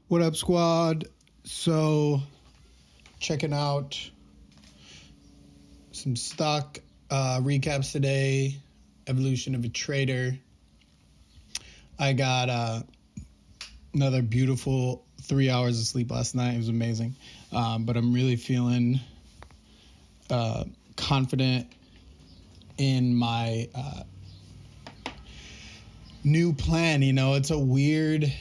What up, squad? So, checking out some stock recaps today. Evolution of a trader. I got another beautiful 3 hours of sleep last night. It was amazing. But I'm really feeling confident in my new plan. You know, it's a weird.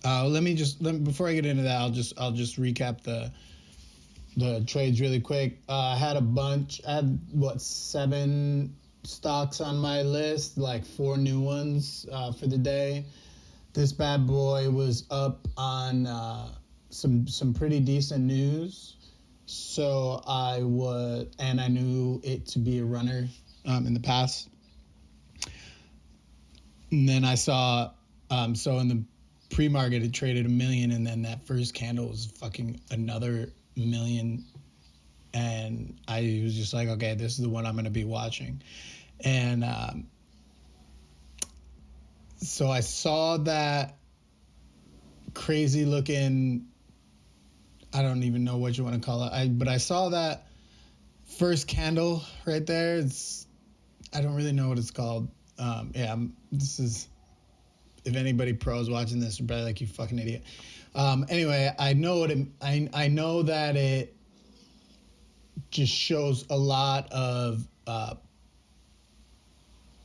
Before I get into that, I'll just recap the trades really quick. I had a bunch. I had 7 stocks on my list, like 4 new ones for the day. This bad boy was up on some pretty decent news. So I knew it to be a runner in the past. And then I saw, so in the pre-market it traded $1 million, and then that first candle was fucking another $1 million. And I was just like, okay, this is the one I'm going to be watching. And so I saw that crazy looking, I don't even know what you want to call it. But I saw that first candle right there. I don't really know what it's called. If anybody pro is watching this, they're probably like, you fucking idiot. Anyway, I know that it just shows a lot of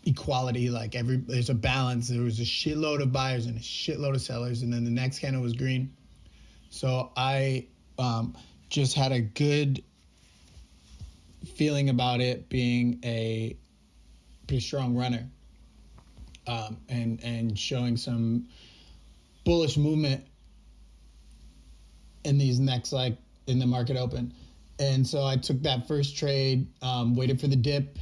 equality. Like there's a balance. There was a shitload of buyers and a shitload of sellers, and then the next candle was green. So I just had a good feeling about it being a pretty strong runner. And showing some bullish movement in these next, in the market open. And so I took that first trade, waited for the dip,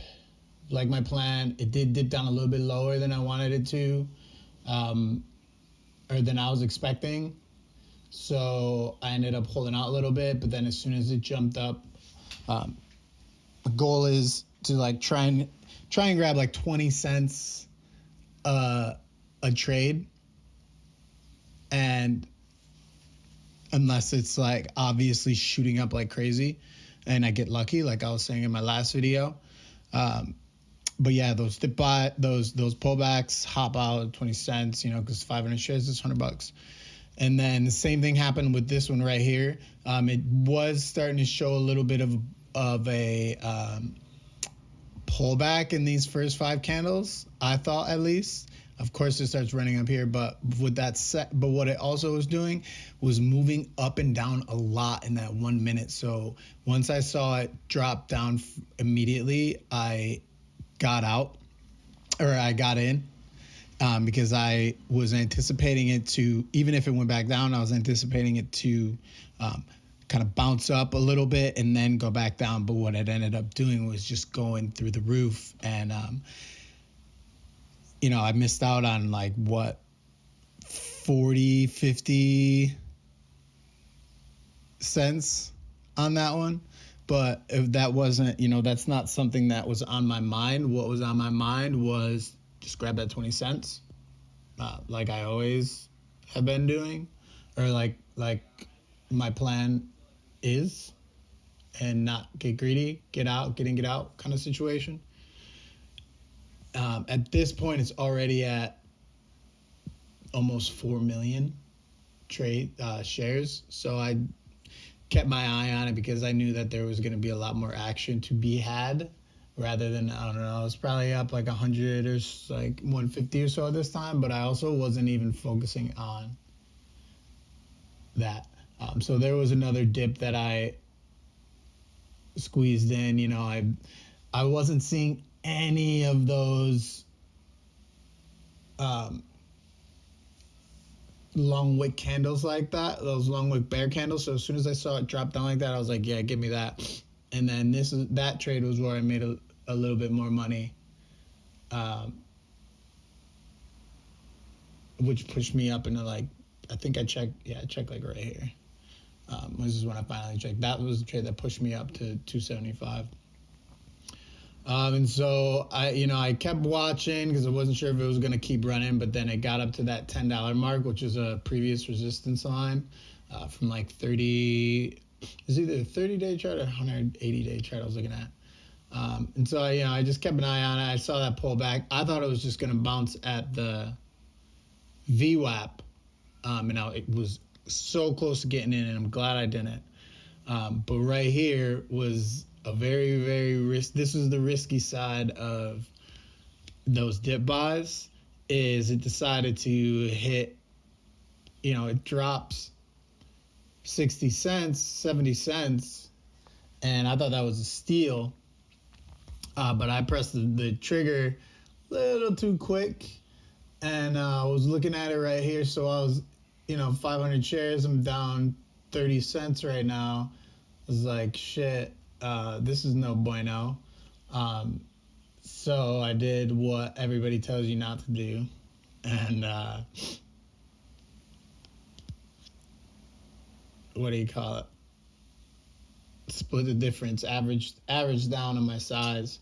like my plan. It did dip down a little bit lower than I wanted it to, or than I was expecting. So I ended up holding out a little bit, but then as soon as it jumped up, the goal is to try and grab 20 cents a trade, and unless it's obviously shooting up like crazy and I get lucky, like I was saying in my last video. But yeah, those pullbacks, hop out 20 cents, because 500 shares is $100. And then the same thing happened with this one right here. It was starting to show a little bit of a pullback in these first 5 candles, I thought, at least. Of course, it starts running up here, but what it also was doing was moving up and down a lot in that 1 minute. So once I saw it drop down immediately, I got out, or I got in, because I was anticipating it to, even if it went back down, I was anticipating it to kind of bounce up a little bit and then go back down. But what it ended up doing was just going through the roof. And, I missed out on 40, 50 cents on that one. But if that wasn't, that's not something that was on my mind. What was on my mind was just grab that 20 cents, like I always have been doing, or like my plan is, and not get greedy, get out kind of situation. At this point, it's already at almost 4 million shares. So I kept my eye on it because I knew that there was going to be a lot more action to be had, rather than, I don't know, it's probably up 100 or 150 or so this time. But I also wasn't even focusing on that. So there was another dip that I squeezed in. I wasn't seeing any of those long wick candles like that, those long wick bear candles. So as soon as I saw it drop down like that, I was like, yeah, give me that. And then that trade was where I made a little bit more money, which pushed me up into I think I checked right here. This is when I finally checked. That was the trade that pushed me up to 275. And so I kept watching because I wasn't sure if it was going to keep running, but then it got up to that $10 mark, which was a previous resistance line from like 30. It's either a 30-day chart or 180-day chart I was looking at. And so I just kept an eye on it. I saw that pullback. I thought it was just going to bounce at the VWAP, and it was so close to getting in, and I'm glad I didn't. But right here was a very, very this was the risky side of those dip buys, is it decided to hit, it drops 60 cents, 70 cents, and I thought that was a steal. But I pressed the trigger a little too quick, and I was looking at it right here. So I was, 500 shares. I'm down 30 cents right now. I was like, shit, this is no bueno. So I did what everybody tells you not to do, and what do you call it? Split the difference, average down on my size,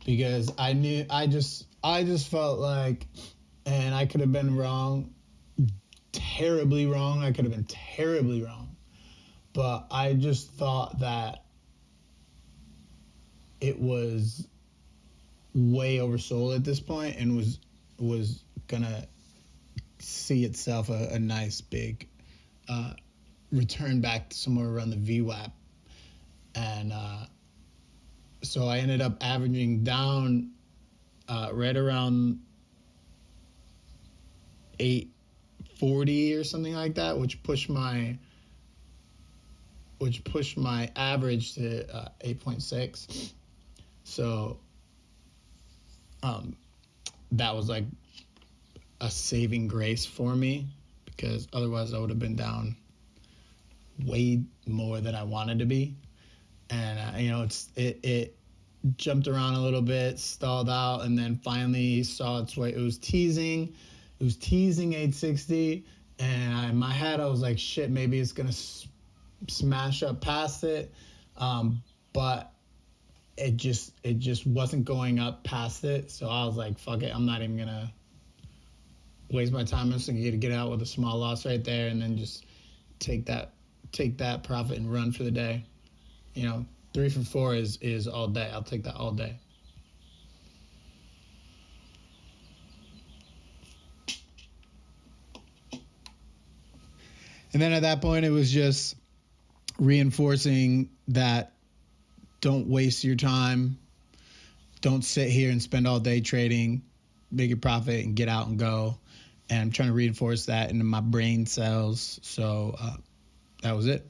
because I just felt like, and I could have been wrong, terribly wrong. I could have been terribly wrong, but I just thought that it was way oversold at this point and was gonna see itself a nice big return back to somewhere around the VWAP. And so I ended up averaging down right around 840 or something like that, which pushed my average to 8.6. So that was like a saving grace for me, because otherwise I would have been down way more than I wanted to be. And it jumped around a little bit, stalled out, and then finally saw its way. It was teasing 860, and in my head I was like, shit, maybe it's gonna smash up past it, but it just wasn't going up past it. So I was like, fuck it, I'm not even gonna waste my time. I'm just gonna get out with a small loss right there, and then just take that profit and run for the day. 3 for 4 is all day. I'll take that all day. And then at that point, it was just reinforcing that don't waste your time. Don't sit here and spend all day trading, make your profit and get out and go. And I'm trying to reinforce that into my brain cells. So that was it.